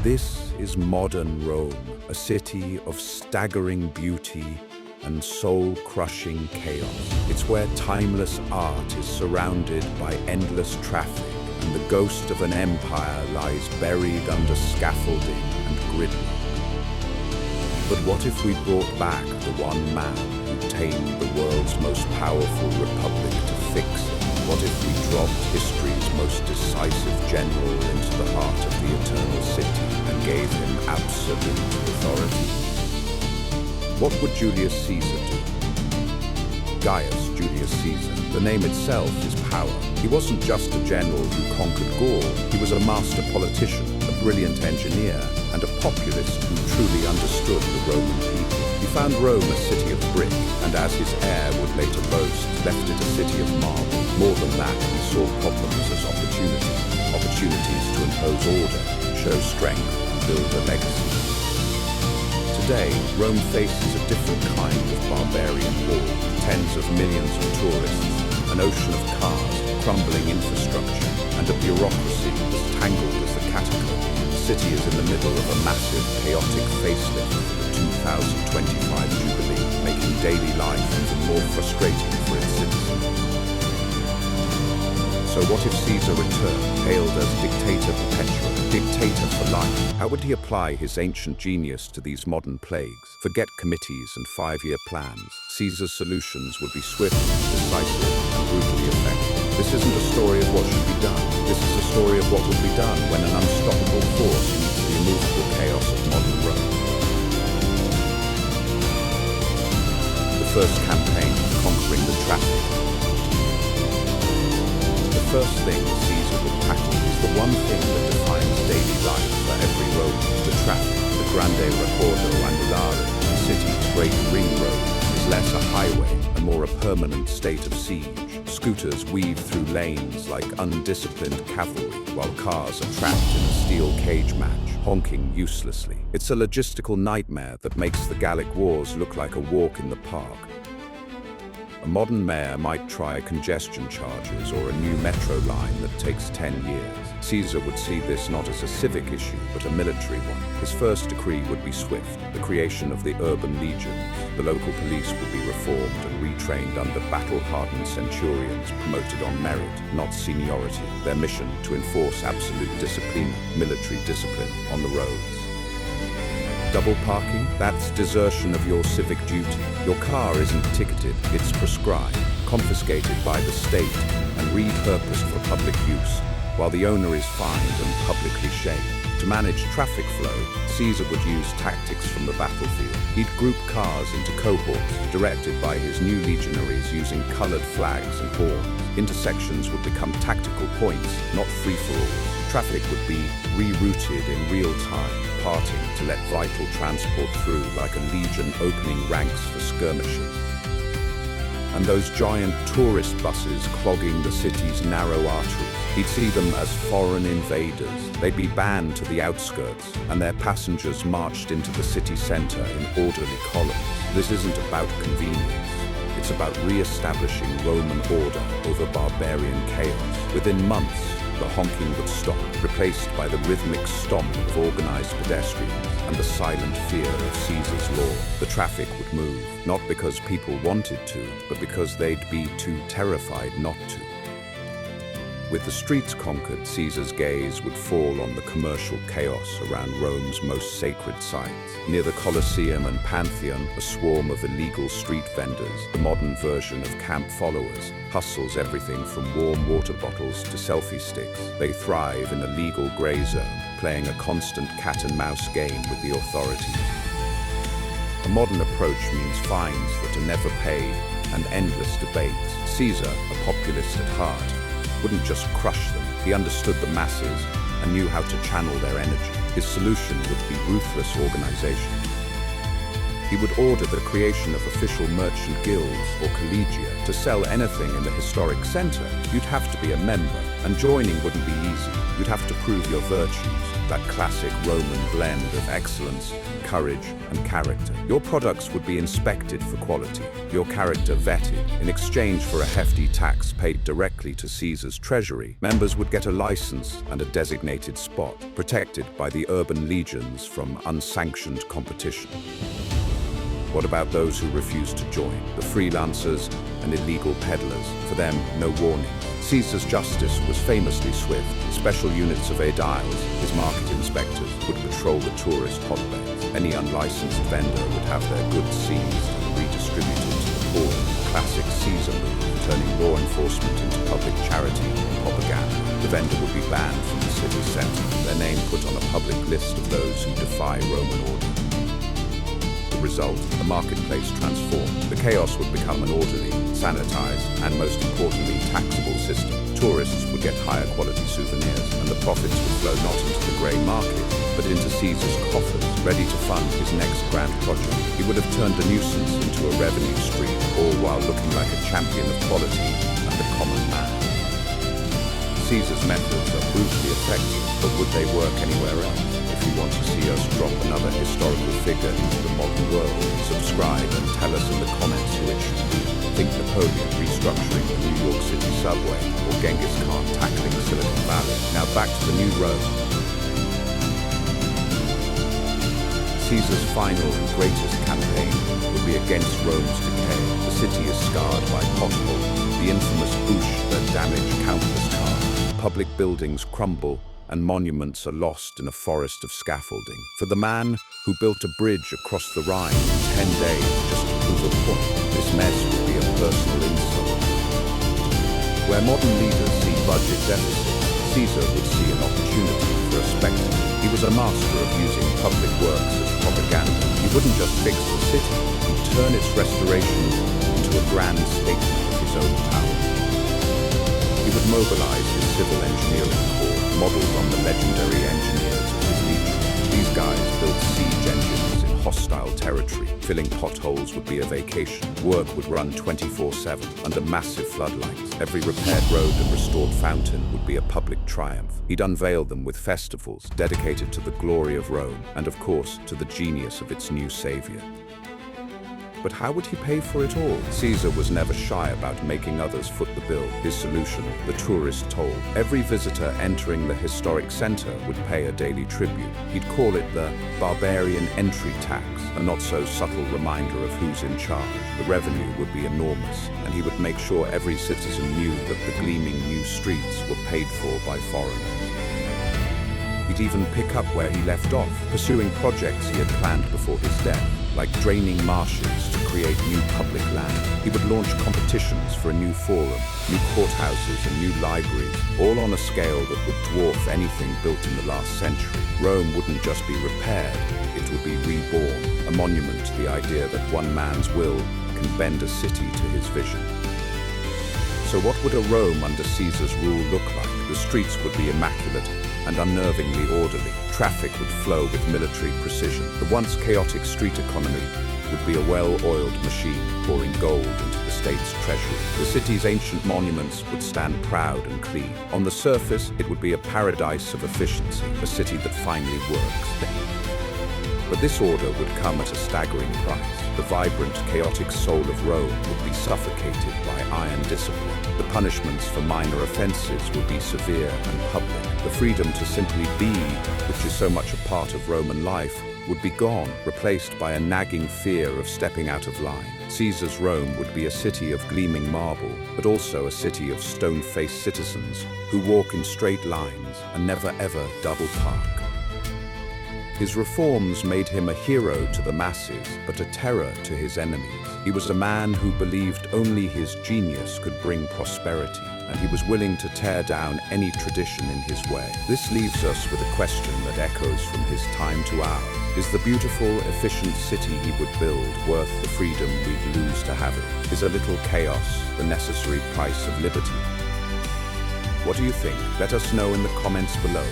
This is modern Rome, a city of staggering beauty and soul-crushing chaos. It's where timeless art is surrounded by endless traffic, and the ghost of an empire lies buried under scaffolding and gridlock. But what if we brought back the one man who tamed the world's most powerful republic to fix it? What if we dropped history's most decisive general into the heart of the Eternal City and gave him absolute authority? What would Julius Caesar do? Gaius Julius Caesar. The name itself is power. He wasn't just a general who conquered Gaul. He was a master politician, a brilliant engineer, and a populist who truly understood the Roman people. He found Rome a city of brick, and as his heir would later boast, left it a city of marble. More than that, he saw problems as opportunities to impose order, show strength, and build a legacy. Today, Rome faces a different kind of barbarian war. Tens of millions of tourists, an ocean of cars, crumbling infrastructure, and a bureaucracy as tangled as the catacombs. The city is in the middle of a massive, chaotic facelift for the 2025 Jubilee, making daily life even more frustrating for its citizens. So what if Caesar returned, hailed as Dictator Perpetuus, dictator for life? How would he apply his ancient genius to these modern plagues? Forget committees and five-year plans. Caesar's solutions would be swift, decisive, and brutally effective. This isn't a story of what should be done. This is a story of what would be done when an unstoppable force meets the immovable chaos of modern Rome. The first campaign, conquering the traffic. The first thing Caesar would tackle is the one thing that defines daily life for every Roman: the traffic. The Grande Raccordo Anulare, the city's great ring road, is less a highway and more a permanent state of siege. Scooters weave through lanes like undisciplined cavalry, while cars are trapped in a steel cage match, honking uselessly. It's a logistical nightmare that makes the Gallic Wars look like a walk in the park. A modern mayor might try congestion charges or a new metro line that takes 10 years. Caesar would see this not as a civic issue, but a military one. His first decree would be swift: the creation of the urban legions. The local police would be reformed and retrained under battle-hardened centurions promoted on merit, not seniority. Their mission to enforce absolute discipline, military discipline, on the roads. Double parking? That's desertion of your civic duty. Your car isn't ticketed, it's prescribed, confiscated by the state, and repurposed for public use, while the owner is fined and publicly shamed. To manage traffic flow, Caesar would use tactics from the battlefield. He'd group cars into cohorts, directed by his new legionaries using colored flags and horns. Intersections would become tactical points, not free-for-all. Traffic would be rerouted in real time, parting to let vital transport through like a legion opening ranks for skirmishers. And those giant tourist buses clogging the city's narrow arteries, he'd see them as foreign invaders. They'd be banned to the outskirts, and their passengers marched into the city center in orderly columns. This isn't about convenience. It's about re-establishing Roman order over barbarian chaos. Within months, the honking would stop, replaced by the rhythmic stomp of organized pedestrians and the silent fear of Caesar's law. The traffic would move, not because people wanted to, but because they'd be too terrified not to. With the streets conquered, Caesar's gaze would fall on the commercial chaos around Rome's most sacred sites. Near the Colosseum and Pantheon, a swarm of illegal street vendors, the modern version of camp followers, hustles everything from warm water bottles to selfie sticks. They thrive in a legal gray zone, playing a constant cat-and-mouse game with the authorities. A modern approach means fines that are never paid and endless debates. Caesar, a populist at heart, wouldn't just crush them. He understood the masses and knew how to channel their energy. His solution would be ruthless organization. He would order the creation of official merchant guilds or collegia To sell anything in the historic center, you'd have to be a member, and joining wouldn't be easy. You'd have to prove your virtues, that classic Roman blend of excellence, courage, and character. Your products would be inspected for quality, your character vetted. In exchange for a hefty tax paid directly to Caesar's treasury, members would get a license and a designated spot, protected by the urban legions from unsanctioned competition. What about those who refused to join? The freelancers and illegal peddlers. For them, no warning. Caesar's justice was famously swift. Special units of aediles, his market inspectors, would patrol the tourist hotbeds. Any unlicensed vendor would have their goods seized and redistributed to the poor. Classic Caesar move, turning law enforcement into public charity and propaganda. The vendor would be banned from the city center, their name put on a public list of those who defy Roman order. Result, the marketplace transformed. The chaos would become an orderly, sanitized, and most importantly, taxable system. Tourists would get higher quality souvenirs, and the profits would flow not into the grey market, but into Caesar's coffers, ready to fund his next grand project. He would have turned a nuisance into a revenue stream, all while looking like a champion of quality and the common man. Caesar's methods are brutally effective, but would they work anywhere else? If you want to see us drop another historical figure into the modern world, subscribe and tell us in the comments who it should be. Think Napoleon restructuring the New York City subway, or Genghis Khan tackling Silicon Valley. Now back to the new Rome. Caesar's final and greatest campaign would be against Rome's decay. The city is scarred by potholes, the infamous Bouche that damaged countless cars. Public buildings crumble, and monuments are lost in a forest of scaffolding. For the man who built a bridge across the Rhine in 10 days just to prove a point, this mess would be a personal insult. Where modern leaders see budget deficits, Caesar would see an opportunity for a spectacle. He was a master of using public works as propaganda. He wouldn't just fix the city, he'd turn its restoration into a grand statement of his own power. He would mobilize his civil engineering corps, modeled on the legendary engineers of his legion. These guys built siege engines in hostile territory. Filling potholes would be a vacation. Work would run 24/7 under massive floodlights. Every repaired road and restored fountain would be a public triumph. He'd unveil them with festivals dedicated to the glory of Rome and, of course, to the genius of its new savior. But how would he pay for it all? Caesar was never shy about making others foot the bill. His solution, the tourist toll. Every visitor entering the historic center would pay a daily tribute. He'd call it the barbarian entry tax, a not-so-subtle reminder of who's in charge. The revenue would be enormous, and he would make sure every citizen knew that the gleaming new streets were paid for by foreigners. He'd even pick up where he left off, pursuing projects he had planned before his death, like draining marshes to create new public land. He would launch competitions for a new forum, new courthouses and new libraries, all on a scale that would dwarf anything built in the last century. Rome wouldn't just be repaired, it would be reborn, a monument to the idea that one man's will can bend a city to his vision. So what would a Rome under Caesar's rule look like? The streets would be immaculate and unnervingly orderly. Traffic would flow with military precision. The once chaotic street economy would be a well-oiled machine pouring gold into the state's treasury. The city's ancient monuments would stand proud and clean. On the surface, it would be a paradise of efficiency, a city that finally works. But this order would come at a staggering price. The vibrant, chaotic soul of Rome would be suffocated by iron discipline. The punishments for minor offenses would be severe and public. The freedom to simply be, which is so much a part of Roman life, would be gone, replaced by a nagging fear of stepping out of line. Caesar's Rome would be a city of gleaming marble, but also a city of stone-faced citizens who walk in straight lines and never ever double park. His reforms made him a hero to the masses, but a terror to his enemies. He was a man who believed only his genius could bring prosperity, and he was willing to tear down any tradition in his way. This leaves us with a question that echoes from his time to ours. Is the beautiful, efficient city he would build worth the freedom we'd lose to have it? Is a little chaos the necessary price of liberty? What do you think? Let us know in the comments below.